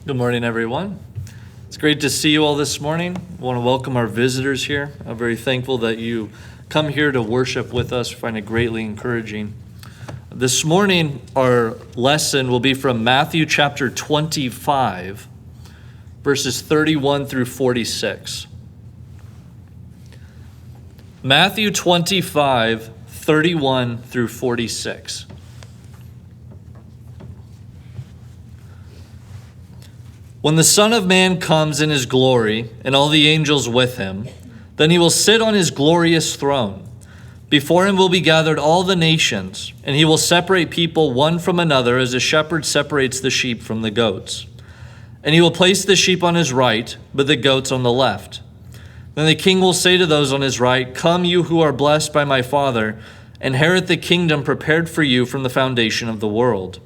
Good morning, everyone. It's great to see you all this morning. I want to welcome our visitors here. I'm very thankful that you come here to worship with us. I find it greatly encouraging. This morning, our lesson will be from Matthew chapter 25, verses 31 through 46. Matthew 25, 31 through 46. When the Son of Man comes in his glory, and all the angels with him, then he will sit on his glorious throne. Before him will be gathered all the nations, and he will separate people one from another as a shepherd separates the sheep from the goats. And he will place the sheep on his right, but the goats on the left. Then the king will say to those on his right, "Come, you who are blessed by my Father, inherit the kingdom prepared for you from the foundation of the world.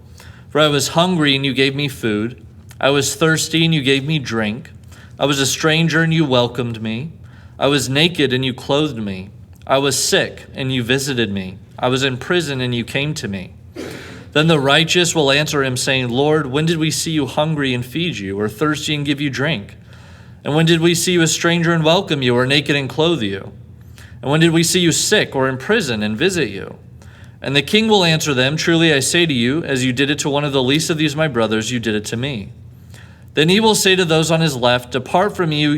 For I was hungry, and you gave me food. I was thirsty, and you gave me drink. I was a stranger, and you welcomed me. I was naked, and you clothed me. I was sick, and you visited me. I was in prison, and you came to me." Then the righteous will answer him, saying, "Lord, when did we see you hungry and feed you, or thirsty and give you drink? And when did we see you a stranger and welcome you, or naked and clothe you? And when did we see you sick or in prison and visit you?" And the king will answer them, "Truly I say to you, as you did it to one of the least of these my brothers, you did it to me." Then he will say to those on his left, Depart from me,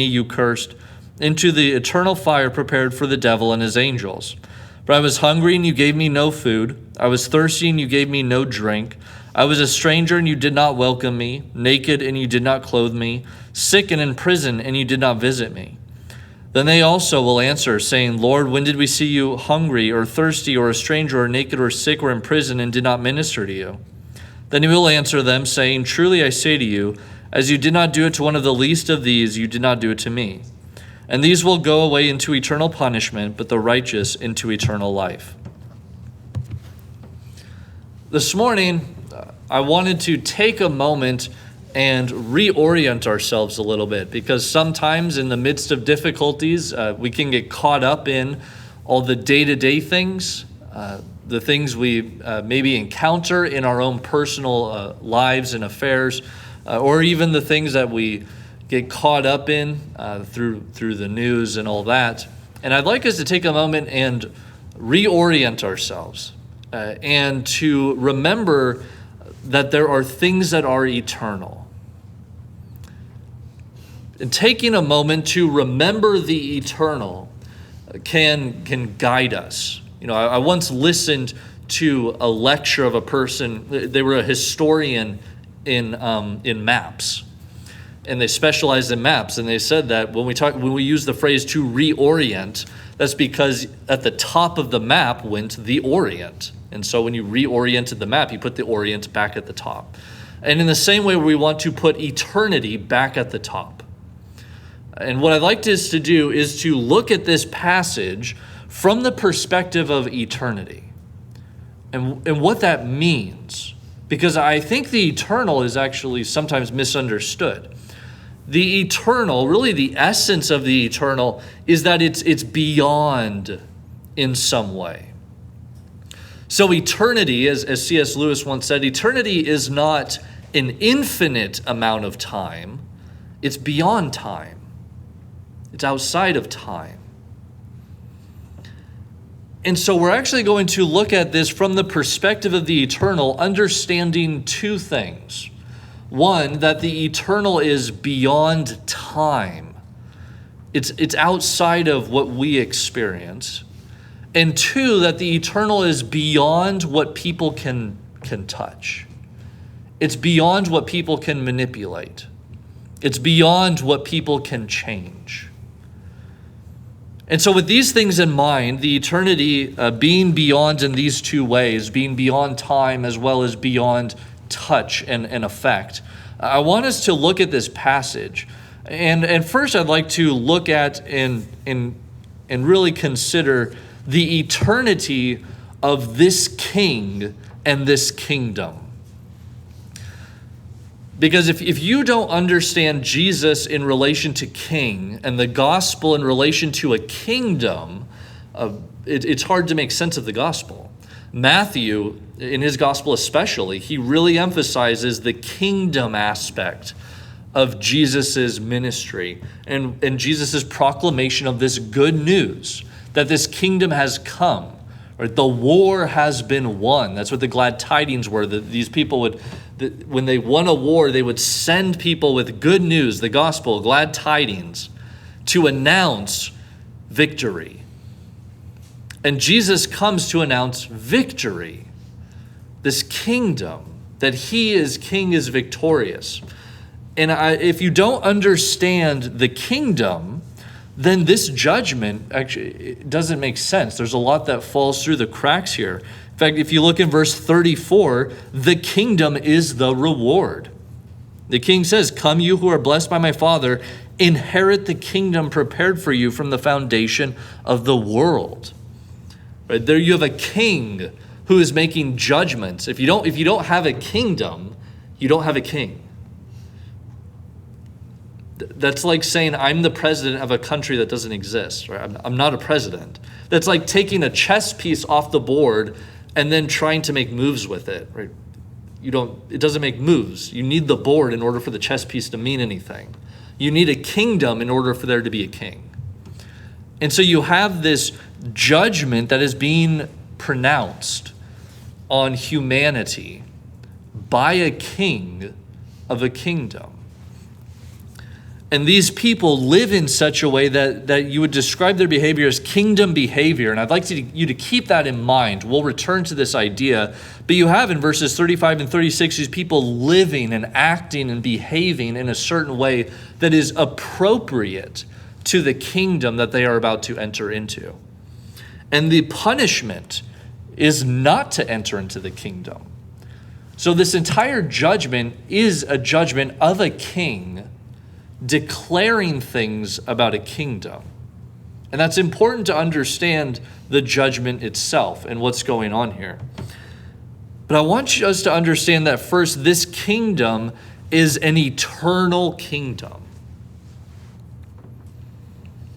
you cursed, into the eternal fire prepared for the devil and his angels. For I was hungry, and you gave me no food. I was thirsty, and you gave me no drink. I was a stranger, and you did not welcome me. Naked, and you did not clothe me. Sick and in prison, and you did not visit me." Then they also will answer, saying, "Lord, when did we see you hungry, or thirsty, or a stranger, or naked, or sick, or in prison, and did not minister to you?" Then he will answer them, saying, "Truly I say to you, as you did not do it to one of the least of these, you did not do it to me." And these will go away into eternal punishment, but the righteous into eternal life. This morning, I wanted to take a moment and reorient ourselves a little bit, because sometimes in the midst of difficulties, we can get caught up in all the day-to-day things, the things we maybe encounter in our own personal lives and affairs, or even the things that we get caught up in through the news and all that. And I'd like us to take a moment and reorient ourselves and to remember that there are things that are eternal. And taking a moment to remember the eternal can guide us. You know, I once listened to a lecture of a person. They were a historian in maps, and they specialized in maps. And they said that when we use the phrase "to reorient," that's because at the top of the map went the Orient, and so when you reoriented the map, you put the Orient back at the top. And in the same way, we want to put eternity back at the top. And what I'd like us to do is to look at this passage from the perspective of eternity and what that means, because I think the eternal is actually sometimes misunderstood. The eternal, really the essence of the eternal, is that it's beyond in some way. So eternity, as C.S. Lewis once said, eternity is not an infinite amount of time, it's beyond time. It's outside of time. And so we're actually going to look at this from the perspective of the eternal, understanding two things. One, that the eternal is beyond time. It's outside of what we experience. And two, that the eternal is beyond what people can touch. It's beyond what people can manipulate. It's beyond what people can change. And so with these things in mind, the eternity being beyond in these two ways, being beyond time as well as beyond touch and effect, I want us to look at this passage. And first I'd like to look at and really consider the eternity of this king and this kingdom. Because if you don't understand Jesus in relation to king and the gospel in relation to a kingdom, it's hard to make sense of the gospel. Matthew, in his gospel especially, he really emphasizes the kingdom aspect of Jesus's ministry and Jesus's proclamation of this good news that this kingdom has come. Right? The war has been won. That's what the glad tidings were. That these people would, when they won a war, they would send people with good news, the gospel, glad tidings, to announce victory. And Jesus comes to announce victory. This kingdom, that he is king, is victorious. And if you don't understand the kingdom, then this judgment actually it doesn't make sense. There's a lot that falls through the cracks here. In fact, if you look in verse 34, the kingdom is the reward. The king says, "Come, you who are blessed by my Father, inherit the kingdom prepared for you from the foundation of the world." Right there, you have a king who is making judgments. If you don't have a kingdom, you don't have a king. That's like saying I'm the president of a country that doesn't exist. Right? I'm not a president. That's like taking a chess piece off the board and then trying to make moves with it. Right? It doesn't make moves. You need the board in order for the chess piece to mean anything. You need a kingdom in order for there to be a king. And so you have this judgment that is being pronounced on humanity by a king of a kingdom. And these people live in such a way that you would describe their behavior as kingdom behavior. And I'd like you to keep that in mind. We'll return to this idea. But you have in verses 35 and 36 these people living and acting and behaving in a certain way that is appropriate to the kingdom that they are about to enter into. And the punishment is not to enter into the kingdom. So this entire judgment is a judgment of a king declaring things about a kingdom. And that's important to understand the judgment itself and what's going on here. But I want us to understand that first, this kingdom is an eternal kingdom.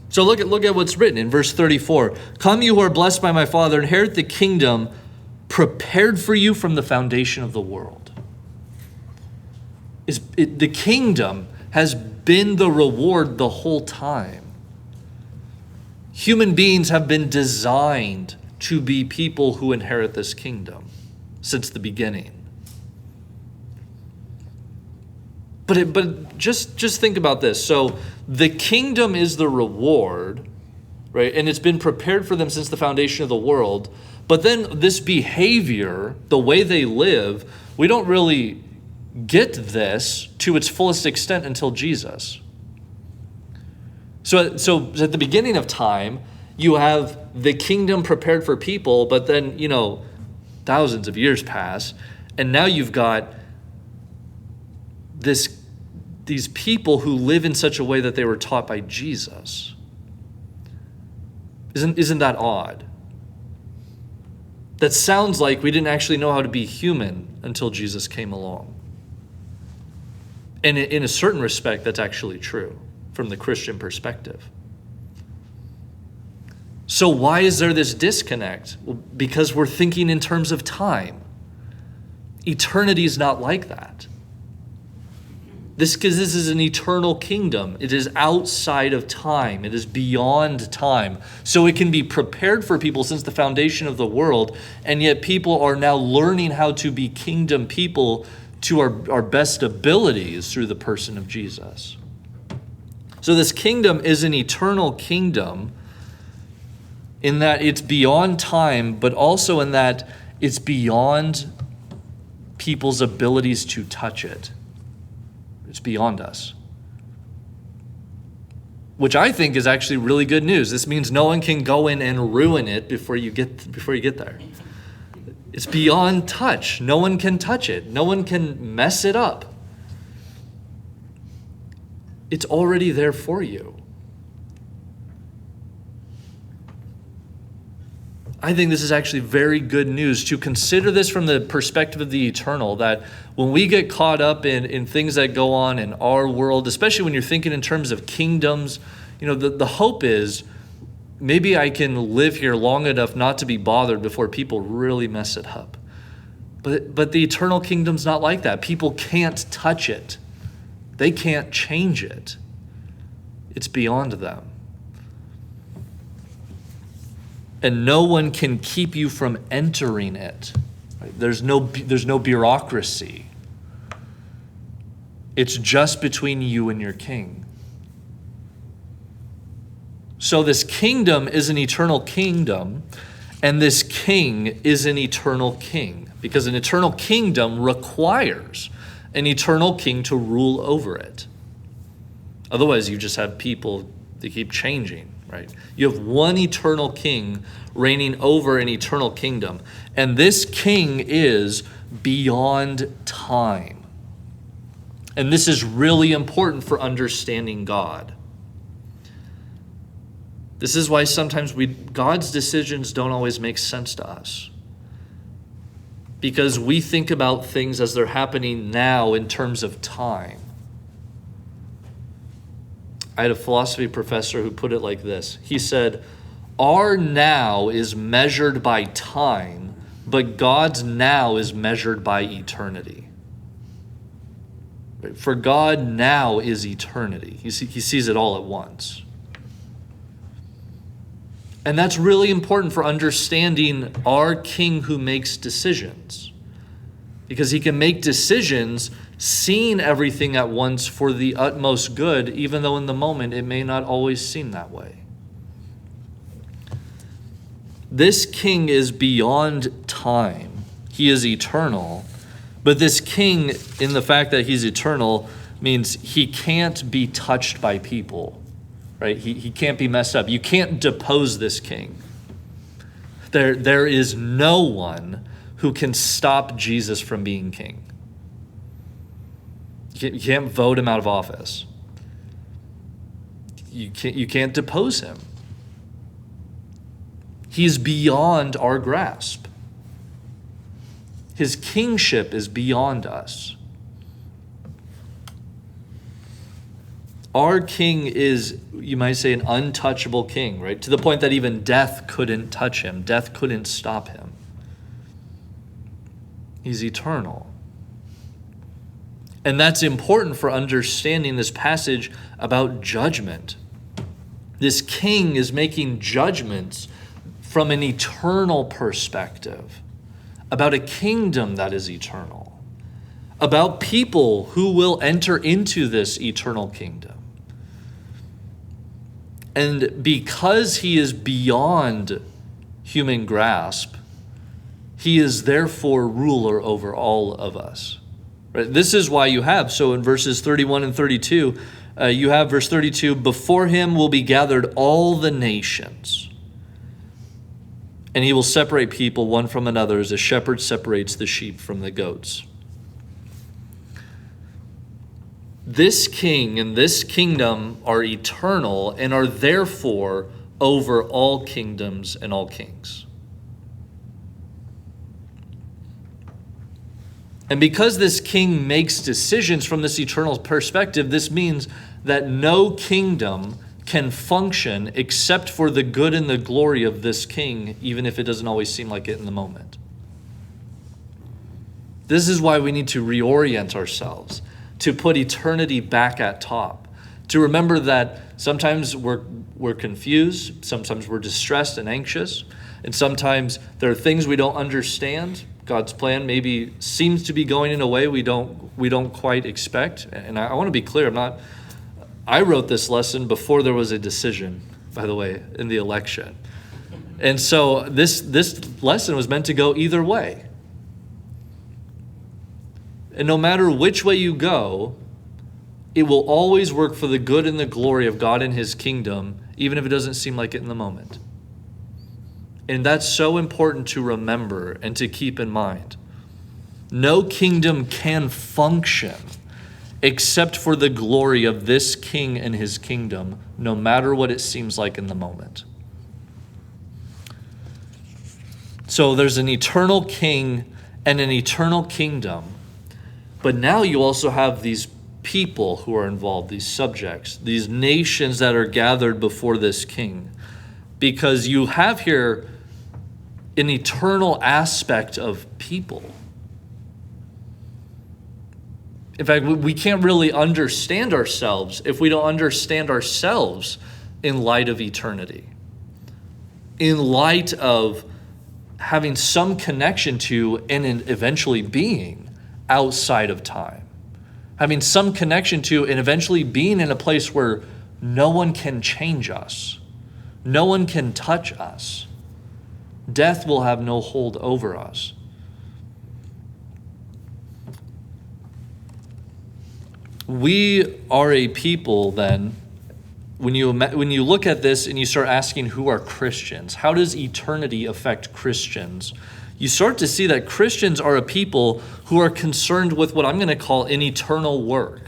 So look at what's written in verse 34. "Come, you who are blessed by my Father, inherit the kingdom prepared for you from the foundation of the world." The kingdom has been the reward the whole time. Human beings have been designed to be people who inherit this kingdom since the beginning. But just think about this. So the kingdom is the reward, right? And it's been prepared for them since the foundation of the world. But then this behavior, the way they live, we don't really get this to its fullest extent until Jesus. So at the beginning of time, you have the kingdom prepared for people, but then, thousands of years pass, and now you've got these people who live in such a way that they were taught by Jesus. Isn't that odd? That sounds like we didn't actually know how to be human until Jesus came along. And in a certain respect, that's actually true from the Christian perspective. So why is there this disconnect? Well, because we're thinking in terms of time. Eternity is not like that. Because this is an eternal kingdom. It is outside of time. It is beyond time. So it can be prepared for people since the foundation of the world, and yet people are now learning how to be kingdom people to our best abilities through the person of Jesus. So this kingdom is an eternal kingdom in that it's beyond time, but also in that it's beyond people's abilities to touch it. It's beyond us. Which I think is actually really good news. This means no one can go in and ruin it before you get there. It's beyond touch. No one can touch it. No one can mess it up. It's already there for you. I think this is actually very good news to consider this from the perspective of the eternal, that when we get caught up in things that go on in our world, especially when you're thinking in terms of kingdoms, the hope is maybe I can live here long enough not to be bothered before people really mess it up. But the eternal kingdom's not like that. People can't touch it. They can't change it. It's beyond them. And no one can keep you from entering it. Right? There's no bureaucracy. It's just between you and your king. So this kingdom is an eternal kingdom, and this king is an eternal king, because an eternal kingdom requires an eternal king to rule over it. Otherwise, you just have people that keep changing, right? You have one eternal king reigning over an eternal kingdom, and this king is beyond time. And this is really important for understanding God. This is why sometimes God's decisions don't always make sense to us. Because we think about things as they're happening now in terms of time. I had a philosophy professor who put it like this. He said, our now is measured by time, but God's now is measured by eternity. For God, now is eternity. He sees it all at once. And that's really important for understanding our king who makes decisions. Because he can make decisions seeing everything at once for the utmost good, even though in the moment it may not always seem that way. This king is beyond time. He is eternal. But this king, in the fact that he's eternal, means he can't be touched by people. Right? He can't be messed up. You can't depose this king. There is no one who can stop Jesus from being king. You can't vote him out of office. You can't depose him. He's beyond our grasp. His kingship is beyond us. Our king is, you might say, an untouchable king, right? To the point that even death couldn't touch him. Death couldn't stop him. He's eternal. And that's important for understanding this passage about judgment. This king is making judgments from an eternal perspective, about a kingdom that is eternal, about people who will enter into this eternal kingdom. And because he is beyond human grasp, he is therefore ruler over all of us. Right? This is why you have, so in verses 31 and 32, you have verse 32, before him will be gathered all the nations, and he will separate people one from another as a shepherd separates the sheep from the goats. This king and this kingdom are eternal and are therefore over all kingdoms and all kings. And because this king makes decisions from this eternal perspective, this means that no kingdom can function except for the good and the glory of this king, even if it doesn't always seem like it in the moment. This is why we need to reorient ourselves, to put eternity back at top, to remember that sometimes we're confused, sometimes we're distressed and anxious, and sometimes there are things we don't understand. God's plan maybe seems to be going in a way we don't quite expect. And I want to be clear, I wrote this lesson before there was a decision, by the way, in the election. And so this lesson was meant to go either way. And no matter which way you go, it will always work for the good and the glory of God and his kingdom, even if it doesn't seem like it in the moment. And that's so important to remember and to keep in mind. No kingdom can function except for the glory of this king and his kingdom, no matter what it seems like in the moment. So there's an eternal king and an eternal kingdom. But now you also have these people who are involved, these subjects, these nations that are gathered before this king. because you have here an eternal aspect of people. In fact, we can't really understand ourselves if we don't understand ourselves in light of eternity, in light of having some connection to and eventually being outside of time, having some connection to and eventually being in a place where no one can change us, no one can touch us. Death will have no hold over us. We are a people then, when you look at this and you start asking who are Christians, how does eternity affect Christians? You start to see that Christians are a people who are concerned with what I'm going to call an eternal work.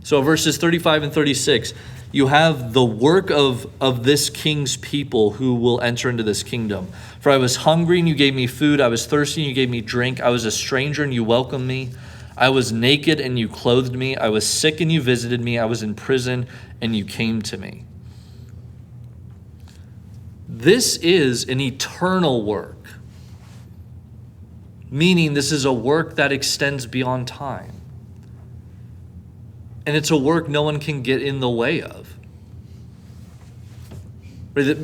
So verses 35 and 36, you have the work of this king's people who will enter into this kingdom. For I was hungry and you gave me food. I was thirsty and you gave me drink. I was a stranger and you welcomed me. I was naked and you clothed me. I was sick and you visited me. I was in prison and you came to me. This is an eternal work, meaning this is a work that extends beyond time. And it's a work no one can get in the way of.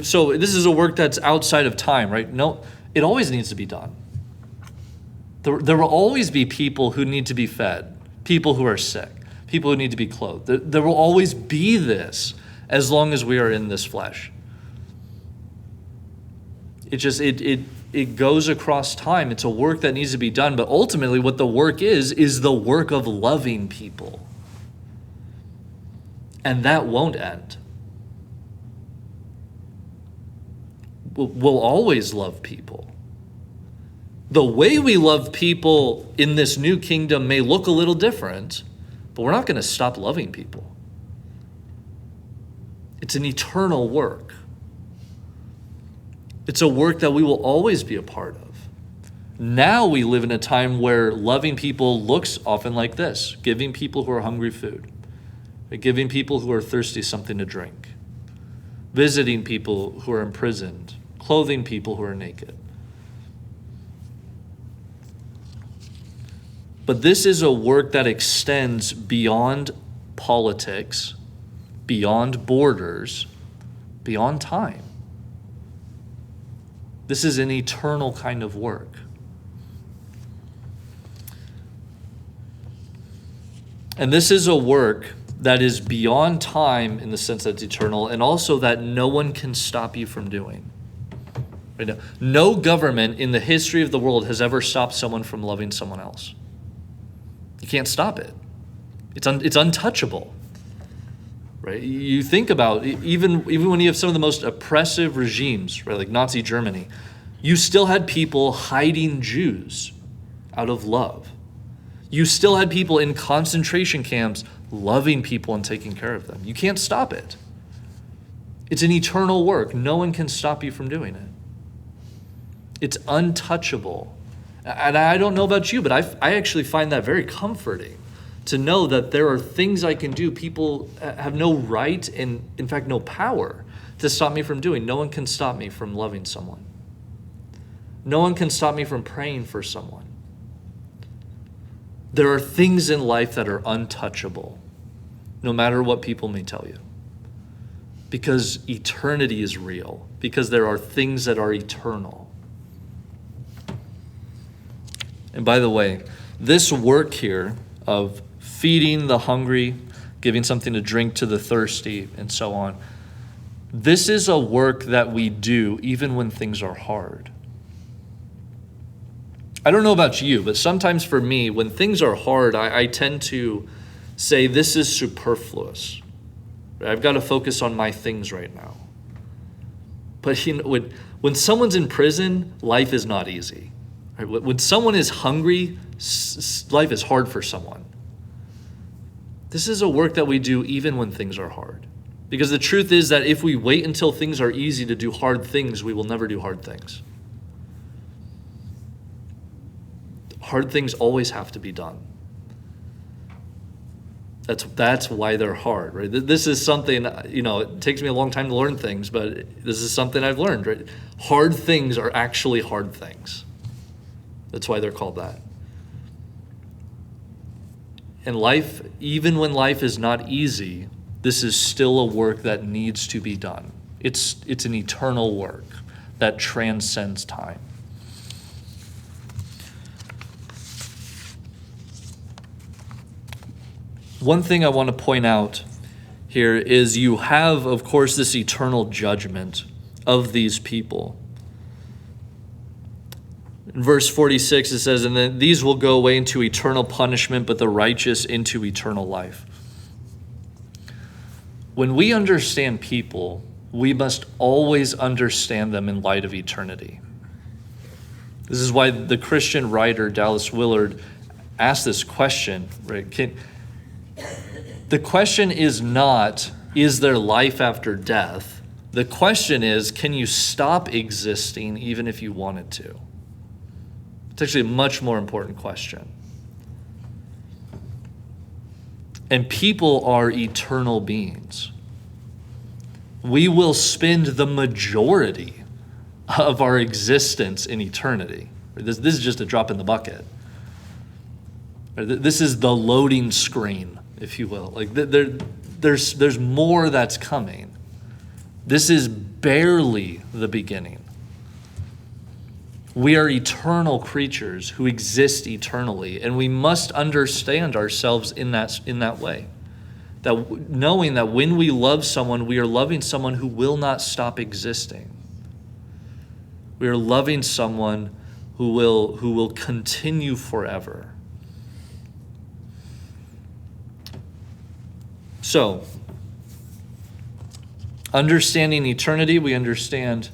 So this is a work that's outside of time, right? No, it always needs to be done. There will always be people who need to be fed, people who are sick, people who need to be clothed. There will always be this as long as we are in this flesh. It goes across time. It's a work that needs to be done, but ultimately what the work is the work of loving people. And that won't end. We'll always love people. The way we love people in this new kingdom may look a little different, but we're not going to stop loving people. It's an eternal work. It's a work that we will always be a part of. Now we live in a time where loving people looks often like this: giving people who are hungry food, giving people who are thirsty something to drink, visiting people who are imprisoned, clothing people who are naked. But this is a work that extends beyond politics, beyond borders, beyond time. This is an eternal kind of work. And this is a work that is beyond time in the sense that it's eternal, and also that no one can stop you from doing. Right now, no government in the history of the world has ever stopped someone from loving someone else. You can't stop it. It's untouchable, right? You think about even when you have some of the most oppressive regimes, right, like Nazi Germany, you still had people hiding Jews out of love. You still had people in concentration camps loving people and taking care of them. You can't stop it. It's an eternal work. No one can stop you from doing it. It's untouchable. And I don't know about you, but I actually find that very comforting to know that there are things I can do people have no right and, in fact, no power to stop me from doing. No one can stop me from loving someone. No one can stop me from praying for someone. There are things in life that are untouchable, no matter what people may tell you, because eternity is real, because there are things that are eternal. And by the way, this work here of feeding the hungry, giving something to drink to the thirsty, and so on, this is a work that we do even when things are hard. I don't know about you, but sometimes for me, when things are hard, I tend to say this is superfluous. I've got to focus on my things right now. But you know, when someone's in prison, life is not easy. When someone is hungry, life is hard for someone. This is a work that we do even when things are hard. Because the truth is that if we wait until things are easy to do hard things, we will never do hard things. Hard things always have to be done. That's why they're hard, right? This is something, it takes me a long time to learn things, but this is something I've learned, right? Hard things are actually hard things. That's why they're called that. And life, even when life is not easy, this is still a work that needs to be done. It's an eternal work that transcends time. One thing I want to point out here is you have, of course, this eternal judgment of these people. In verse 46, it says, "And then these will go away into eternal punishment, but the righteous into eternal life." When we understand people, we must always understand them in light of eternity. This is why the Christian writer Dallas Willard asked this question, right? The question is not, is there life after death? The question is, can you stop existing even if you wanted to? It's actually a much more important question. And people are eternal beings. We will spend the majority of our existence in eternity. This is just a drop in the bucket. This is the loading screen, if you will. Like there's more that's coming. This is barely the beginning. We are eternal creatures who exist eternally, and we must understand ourselves in that way. That knowing that when we love someone, we are loving someone who will not stop existing. We are loving someone who will continue forever. So, understanding eternity, we understand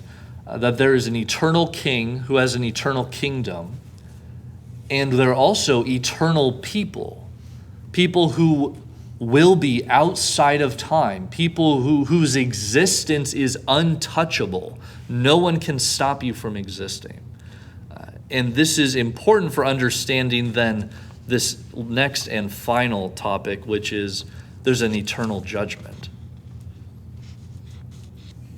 that there is an eternal king who has an eternal kingdom, and there are also eternal people who will be outside of time, people whose existence is untouchable. No one can stop you from existing. And this is important for understanding then this next and final topic, which is there's an eternal judgment.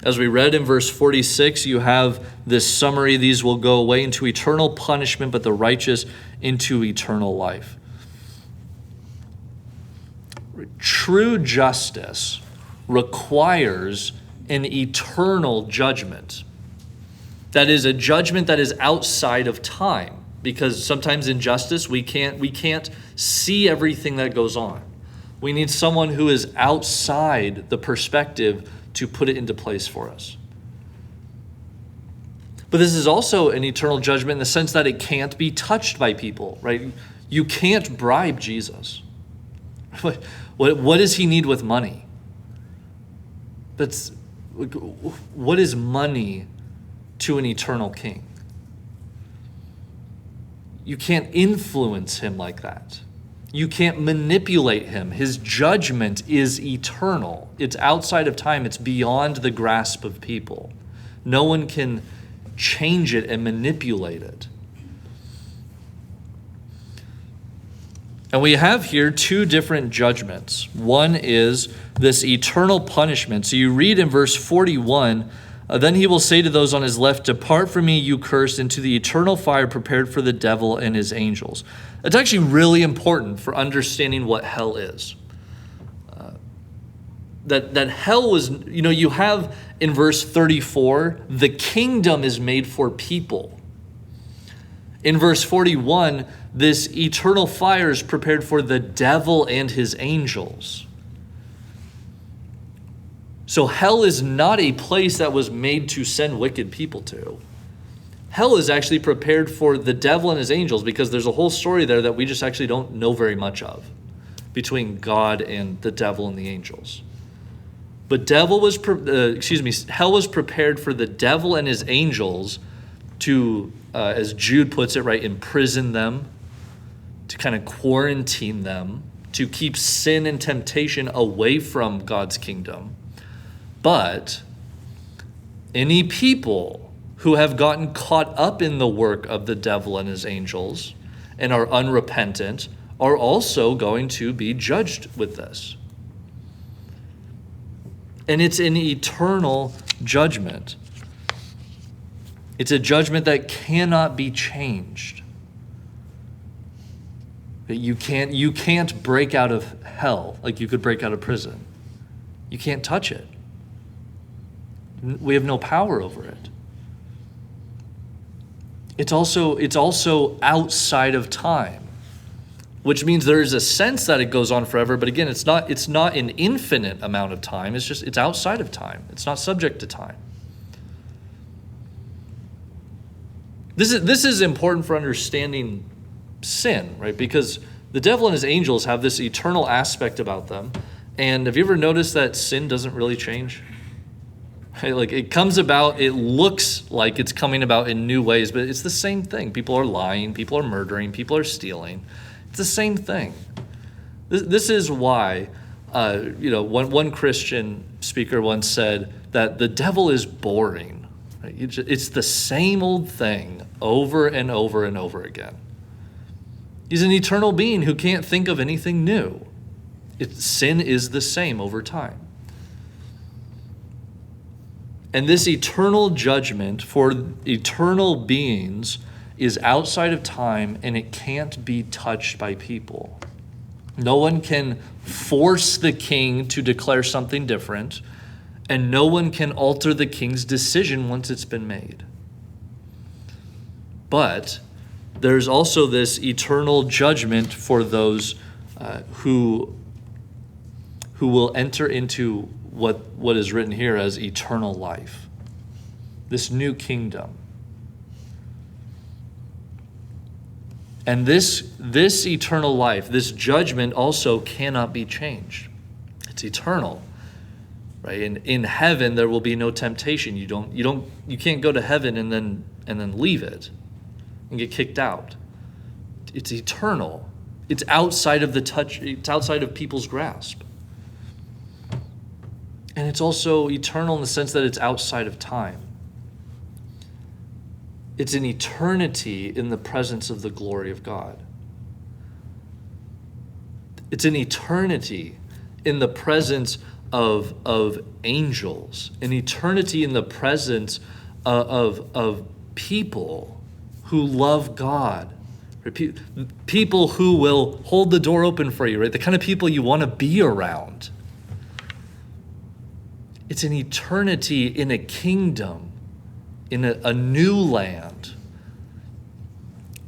As we read in verse 46, you have this summary: these will go away into eternal punishment, but the righteous into eternal life. True justice requires an eternal judgment. That is a judgment that is outside of time, because sometimes in justice we can't see everything that goes on. We need someone who is outside the perspective to put it into place for us. But this is also an eternal judgment in the sense that it can't be touched by people, right? You can't bribe Jesus. What does he need with money? What is money to an eternal king? You can't influence him like that. You can't manipulate him. His judgment is eternal. It's outside of time. It's beyond the grasp of people. No one can change it and manipulate it. And we have here two different judgments. One is this eternal punishment. So you read in verse 41, then he will say to those on his left, "Depart from me, you cursed, into the eternal fire prepared for the devil and his angels." It's actually really important for understanding what hell is. That hell was, you have in verse 34, the kingdom is made for people. In verse 41, this eternal fire is prepared for the devil and his angels. So hell is not a place that was made to send wicked people to. Hell is actually prepared for the devil and his angels, because there's a whole story there that we just actually don't know very much of between God and the devil and the angels. But hell was prepared for the devil and his angels to, as Jude puts it, right, imprison them, to kind of quarantine them, to keep sin and temptation away from God's kingdom. But any people who have gotten caught up in the work of the devil and his angels and are unrepentant are also going to be judged with this. And it's an eternal judgment. It's a judgment that cannot be changed. That you can't break out of hell like you could break out of prison. You can't touch it. We have no power over it. It's also outside of time, which means there is a sense that it goes on forever, but again, it's not an infinite amount of time. It's outside of time. It's not subject to time. This is important for understanding sin, right? Because the devil and his angels have this eternal aspect about them. And have you ever noticed that sin doesn't really change? Right? Like it comes about, it looks like it's coming about in new ways, but it's the same thing. People are lying, people are murdering, people are stealing. It's the same thing. This is why, one Christian speaker once said that the devil is boring. Right? It's the same old thing over and over and over again. He's an eternal being who can't think of anything new. Sin is the same over time. And this eternal judgment for eternal beings is outside of time, and it can't be touched by people. No one can force the king to declare something different, and no one can alter the king's decision once it's been made. But there's also this eternal judgment for those who will enter into what is written here as eternal life, this new kingdom. And this eternal life, this judgment also cannot be changed. It's eternal, right? In heaven there will be no temptation. You can't go to heaven and then leave it and get kicked out. It's eternal. It's outside of it's outside of people's grasp. And it's also eternal in the sense that it's outside of time. It's an eternity in the presence of the glory of God. It's an eternity in the presence of angels, an eternity in the presence of people who love God, people who will hold the door open for you, right? The kind of people you want to be around. It's an eternity in a kingdom, in a new land,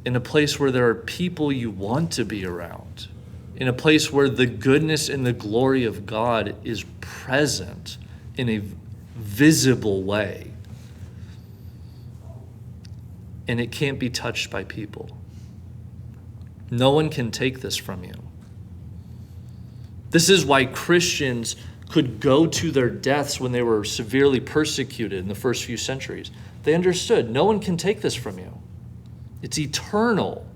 in a place where there are people you want to be around, in a place where the goodness and the glory of God is present in a visible way. And it can't be touched by people. No one can take this from you. This is why Christians could go to their deaths when they were severely persecuted in the first few centuries. They understood, no one can take this from you. It's eternal.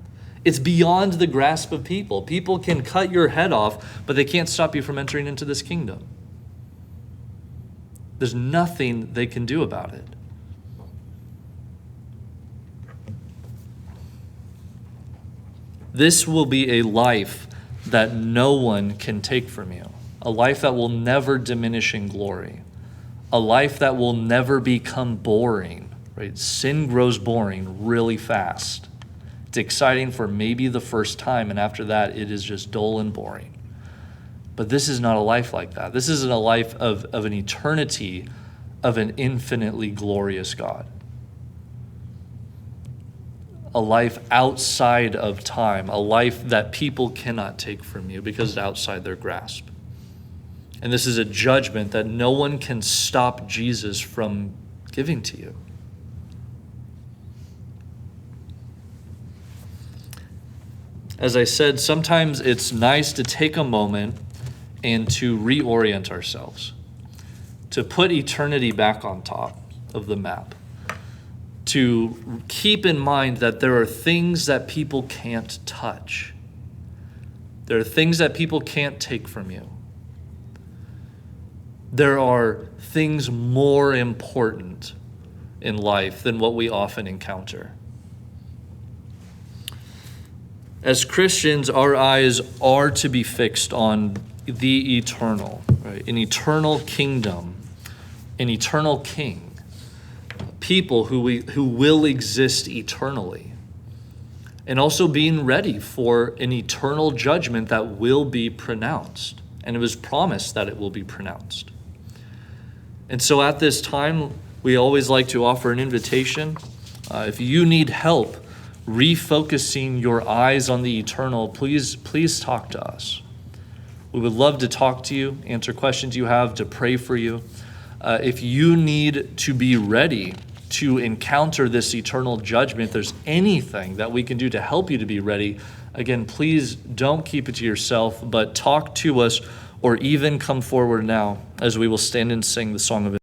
It's beyond the grasp of people. People can cut your head off, but they can't stop you from entering into this kingdom. There's nothing they can do about it. This will be a life that no one can take from you. A life that will never diminish in glory. A life that will never become boring, right? Sin grows boring really fast. It's exciting for maybe the first time, and after that, it is just dull and boring. But this is not a life like that. This isn't a life of an eternity of an infinitely glorious God. A life outside of time, a life that people cannot take from you because it's outside their grasp. And this is a judgment that no one can stop Jesus from giving to you. As I said, sometimes it's nice to take a moment and to reorient ourselves, to put eternity back on top of the map, to keep in mind that there are things that people can't touch. There are things that people can't take from you. There are things more important in life than what we often encounter. As Christians, our eyes are to be fixed on the eternal, right? An eternal kingdom, an eternal king, people who will exist eternally, and also being ready for an eternal judgment that will be pronounced. And it was promised that it will be pronounced. And so at this time, we always like to offer an invitation. If you need help refocusing your eyes on the eternal, please talk to us. We would love to talk to you, answer questions you have, to pray for you. If you need to be ready to encounter this eternal judgment, if there's anything that we can do to help you to be ready, again, please don't keep it to yourself, but talk to us or even come forward now as we will stand and sing the song of